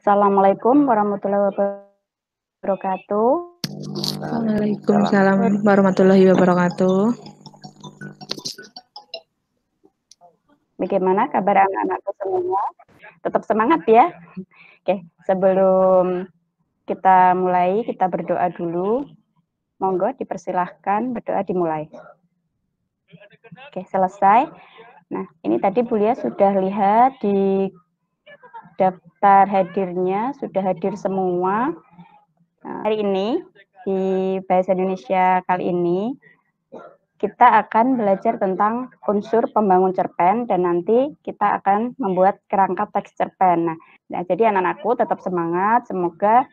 Assalamualaikum warahmatullahi wabarakatuh. Waalaikumsalam warahmatullahi wabarakatuh. Bagaimana kabar anak-anakku semua? Tetap semangat ya. Oke, sebelum kita mulai, kita berdoa dulu. Monggo dipersilahkan berdoa dimulai. Oke, selesai. Nah, ini tadi Bu Lia sudah lihat di daftar hadirnya, sudah hadir semua. Nah, hari ini di Bahasa Indonesia kali ini kita akan belajar tentang unsur pembangun cerpen dan nanti kita akan membuat kerangka teks cerpen. Nah, jadi anak-anakku tetap semangat, semoga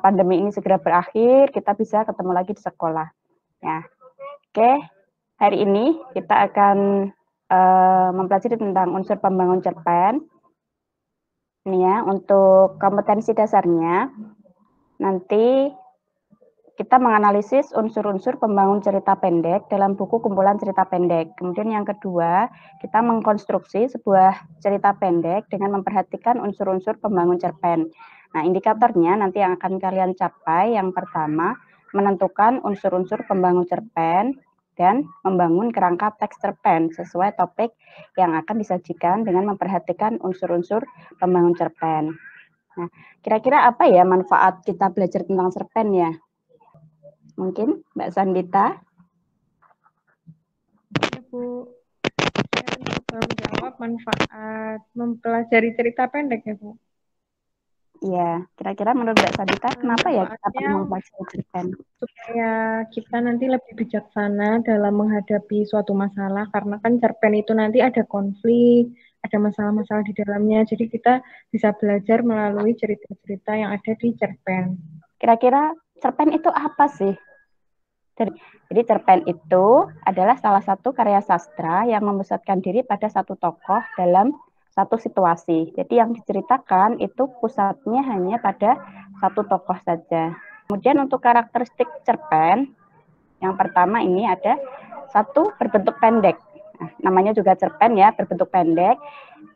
pandemi ini segera berakhir, kita bisa ketemu lagi di sekolah. Ya, oke. Hari ini kita akan mempelajari tentang unsur pembangun cerpen. Ini ya, untuk kompetensi dasarnya nanti kita menganalisis unsur-unsur pembangun cerita pendek dalam buku kumpulan cerita pendek. Kemudian yang kedua, kita mengkonstruksi sebuah cerita pendek dengan memperhatikan unsur-unsur pembangun cerpen. Nah, indikatornya nanti yang akan kalian capai, yang pertama, menentukan unsur-unsur pembangun cerpen dan membangun kerangka teks cerpen sesuai topik yang akan disajikan dengan memperhatikan unsur-unsur pembangun cerpen. Nah, kira-kira apa ya manfaat kita belajar tentang cerpen ya? Mungkin Mbak Sandita? Ya, Bu. Saya menjawab manfaat mempelajari cerita pendek ya, Bu. Iya, kira-kira menurut Mbak Sandita kenapa ya kita perlu mempelajari cerpen? Supaya kita nanti lebih bijaksana dalam menghadapi suatu masalah, karena kan cerpen itu nanti ada konflik, ada masalah-masalah di dalamnya, jadi kita bisa belajar melalui cerita-cerita yang ada di cerpen. Kira-kira cerpen itu apa sih? Jadi cerpen itu adalah salah satu karya sastra yang memusatkan diri pada satu tokoh dalam satu situasi. Jadi yang diceritakan itu pusatnya hanya pada satu tokoh saja. Kemudian untuk karakteristik cerpen, yang pertama ini ada satu berbentuk pendek. Nah, namanya juga cerpen ya, berbentuk pendek.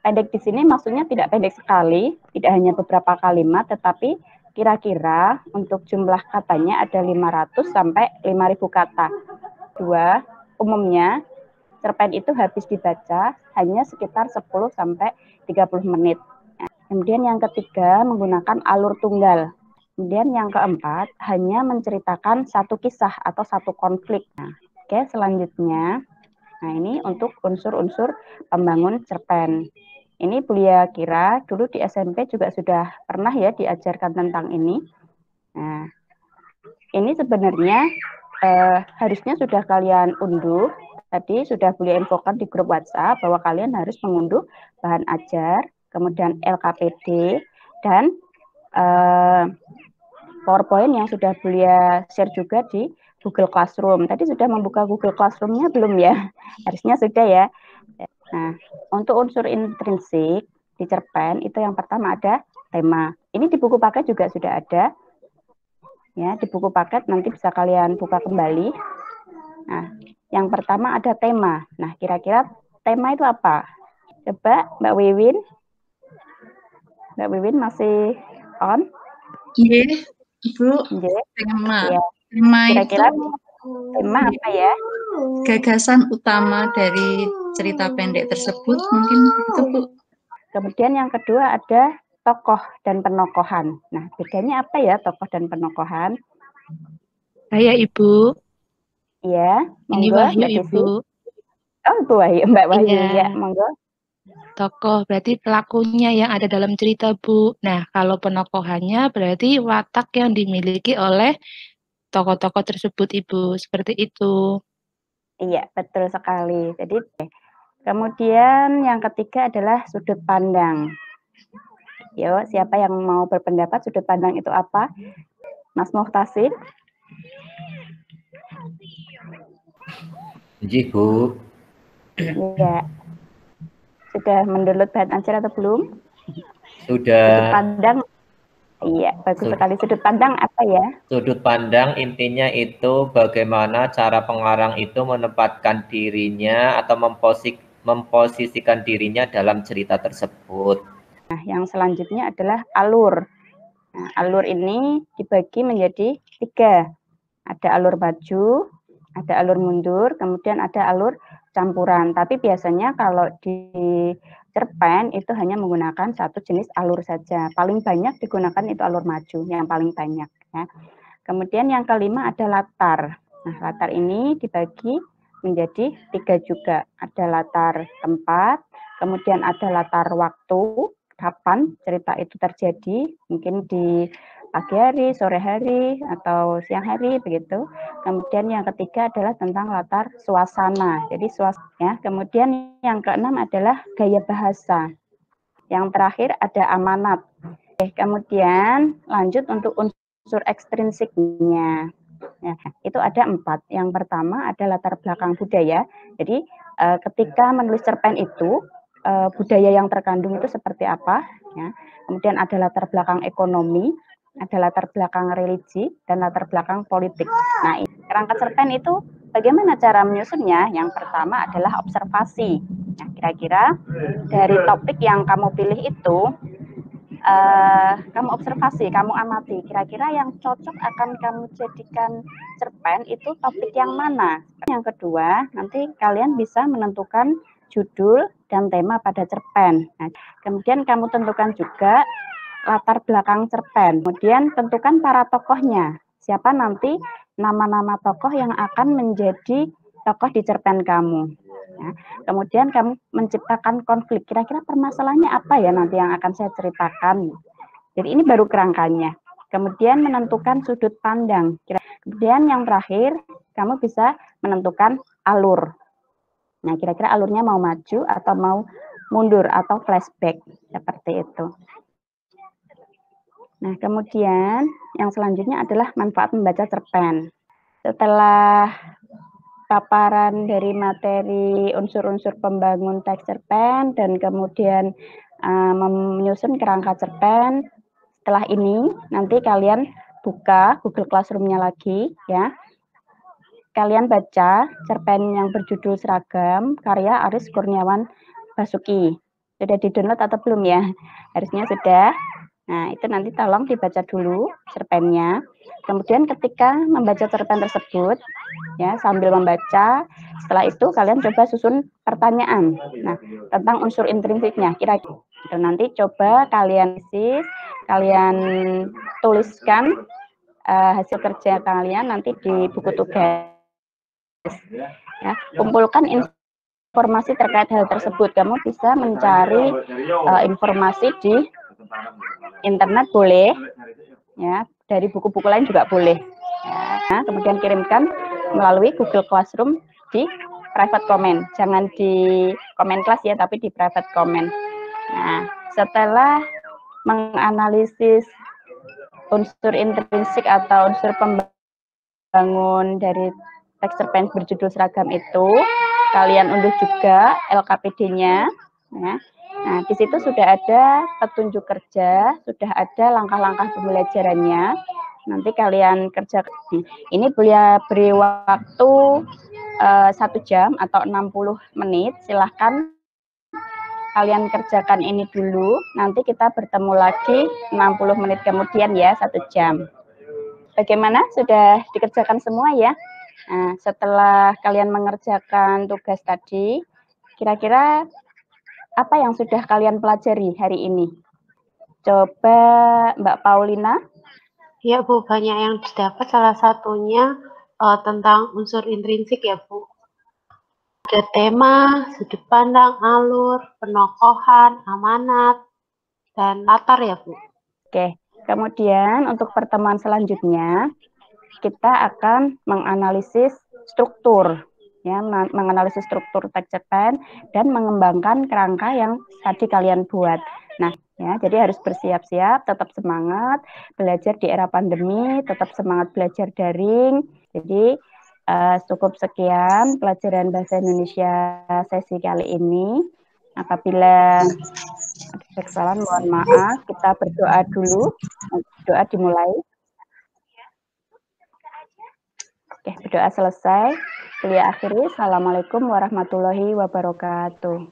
Pendek di sini maksudnya tidak pendek sekali, tidak hanya beberapa kalimat, tetapi kira-kira untuk jumlah katanya ada 500 sampai 5.000 kata. Dua, umumnya cerpen itu habis dibaca hanya sekitar 10 sampai 30 menit. Kemudian yang ketiga menggunakan alur tunggal. Kemudian yang keempat hanya menceritakan satu kisah atau satu konflik. Nah, oke, selanjutnya, nah ini untuk unsur-unsur pembangun cerpen. Ini Bu Lia kira dulu di SMP juga sudah pernah ya diajarkan tentang ini. Nah, ini sebenarnya harusnya sudah kalian unduh. Tadi sudah Bu Lia infokan di grup WhatsApp bahwa kalian harus mengunduh bahan ajar, kemudian LKPD, dan PowerPoint yang sudah Bu Lia share juga di Google Classroom. Tadi sudah membuka Google Classroom-nya belum ya? Harusnya sudah ya. Nah, untuk unsur intrinsik di cerpen itu yang pertama ada tema. Ini di buku paket juga sudah ada. Ya, di buku paket nanti bisa kalian buka kembali. Nah, yang pertama ada tema. Nah, kira-kira tema itu apa? Coba Mbak Wiwin. Mbak Wiwin masih on? Iya, Ibu. Tema. Ya. Tema kira-kira itu tema apa ya? Gagasan utama dari cerita pendek tersebut mungkin itu, Bu. Kemudian yang kedua ada tokoh dan penokohan. Nah, bedanya apa ya tokoh dan penokohan? Saya Ibu. Iya, Ini monggo Wahyu, Mbak Desi. Ibu. Oh, Bu Wahyu, Mbak Wahyu Iya. ya, monggo. Tokoh berarti pelakunya yang ada dalam cerita, Bu. Nah, kalau penokohannya berarti watak yang dimiliki oleh tokoh-tokoh tersebut, Ibu. Seperti itu. Iya, betul sekali. Jadi kemudian yang ketiga adalah sudut pandang. Yo, siapa yang mau berpendapat sudut pandang itu apa? Mas Muhtasin? Ji, Bu. Iya. Sudah mendownload bahan ajar atau belum? Sudah. Sudut pandang. Iya, bagus sekali. Sudut pandang apa ya? Sudut pandang intinya itu bagaimana cara pengarang itu menempatkan dirinya atau memposisikan dirinya dalam cerita tersebut. Nah, yang selanjutnya adalah alur. Nah, alur ini dibagi menjadi 3. Ada alur maju, ada alur mundur, kemudian ada alur campuran. Tapi biasanya kalau di cerpen itu hanya menggunakan satu jenis alur saja. Paling banyak digunakan itu alur maju, yang paling banyak. Ya. Kemudian yang kelima ada latar. Nah, latar ini dibagi menjadi 3 juga. Ada latar tempat, kemudian ada latar waktu, kapan cerita itu terjadi, mungkin di pagi hari, sore hari, atau siang hari, begitu. Kemudian yang ketiga adalah tentang latar suasana. Jadi suasana. Ya. Kemudian yang keenam adalah gaya bahasa. Yang terakhir ada amanat. Kemudian lanjut untuk unsur ekstrinsiknya. Ya, itu ada 4. Yang pertama ada latar belakang budaya. Jadi ketika menulis cerpen itu budaya yang terkandung itu seperti apa? Ya. Kemudian ada latar belakang ekonomi, ada latar belakang religi, dan latar belakang politik. Nah, kerangka cerpen itu bagaimana cara menyusunnya? Yang pertama adalah observasi. Nah, kira-kira dari topik yang kamu pilih itu kamu observasi, kamu amati, kira-kira yang cocok akan kamu jadikan cerpen itu topik yang mana. Yang kedua, nanti kalian bisa menentukan judul dan tema pada cerpen. Nah, kemudian kamu tentukan juga latar belakang cerpen. Kemudian tentukan para tokohnya. Siapa nanti nama-nama tokoh yang akan menjadi tokoh di cerpen kamu. Ya. Kemudian kamu menciptakan konflik. Kira-kira permasalahannya apa ya nanti yang akan saya ceritakan. Jadi ini baru kerangkanya. Kemudian menentukan sudut pandang. Kemudian yang terakhir, kamu bisa menentukan alur. Nah, kira-kira alurnya mau maju atau mau mundur atau flashback. Seperti itu. Nah, kemudian yang selanjutnya adalah manfaat membaca cerpen. Setelah paparan dari materi unsur-unsur pembangun teks cerpen dan kemudian menyusun kerangka cerpen, setelah ini nanti kalian buka Google Classroom-nya lagi ya. Kalian baca cerpen yang berjudul Seragam karya Aris Kurniawan Basuki. Sudah di-download atau belum ya? Harusnya sudah. Nah, itu nanti tolong dibaca dulu cerpennya. Kemudian ketika membaca cerpen tersebut, ya sambil membaca, setelah itu kalian coba susun pertanyaan. Nah, tentang unsur intrinsiknya, kira-kira. Nanti coba kalian tuliskan hasil kerja kalian nanti di buku tugas. Ya, kumpulkan informasi terkait hal tersebut. Kamu bisa mencari informasi di internet boleh, ya dari buku-buku lain juga boleh. Ya, kemudian kirimkan melalui Google Classroom di private comment. Jangan di komen kelas ya, tapi di private comment. Nah, setelah menganalisis unsur intrinsik atau unsur pembangun dari teks cerpen berjudul Seragam itu, kalian unduh juga LKPD-nya. Ya. Nah, di situ sudah ada petunjuk kerja, sudah ada langkah-langkah pembelajarannya. Nanti kalian kerja. Ini beri waktu 1 jam atau 60 menit. Silahkan kalian kerjakan ini dulu. Nanti kita bertemu lagi 60 menit kemudian ya, 1 jam. Bagaimana? Sudah dikerjakan semua ya? Nah, setelah kalian mengerjakan tugas tadi, kira-kira apa yang sudah kalian pelajari hari ini? Coba Mbak Paulina. Ya Bu, banyak yang didapat, salah satunya tentang unsur intrinsik ya Bu. Ada tema, sudut pandang, alur, penokohan, amanat, dan latar ya Bu. Oke, kemudian untuk pertemuan selanjutnya, kita akan menganalisis struktur, ya, menganalisis struktur teks cerpen dan mengembangkan kerangka yang tadi kalian buat. Nah, ya, jadi harus bersiap-siap, tetap semangat belajar di era pandemi, tetap semangat belajar daring. Jadi cukup sekian pelajaran bahasa Indonesia sesi kali ini. Apabila ada kesalahan, mohon maaf. Kita berdoa dulu. Doa dimulai. Oke, berdoa selesai. Kuliah akhiri. Assalamualaikum warahmatullahi wabarakatuh.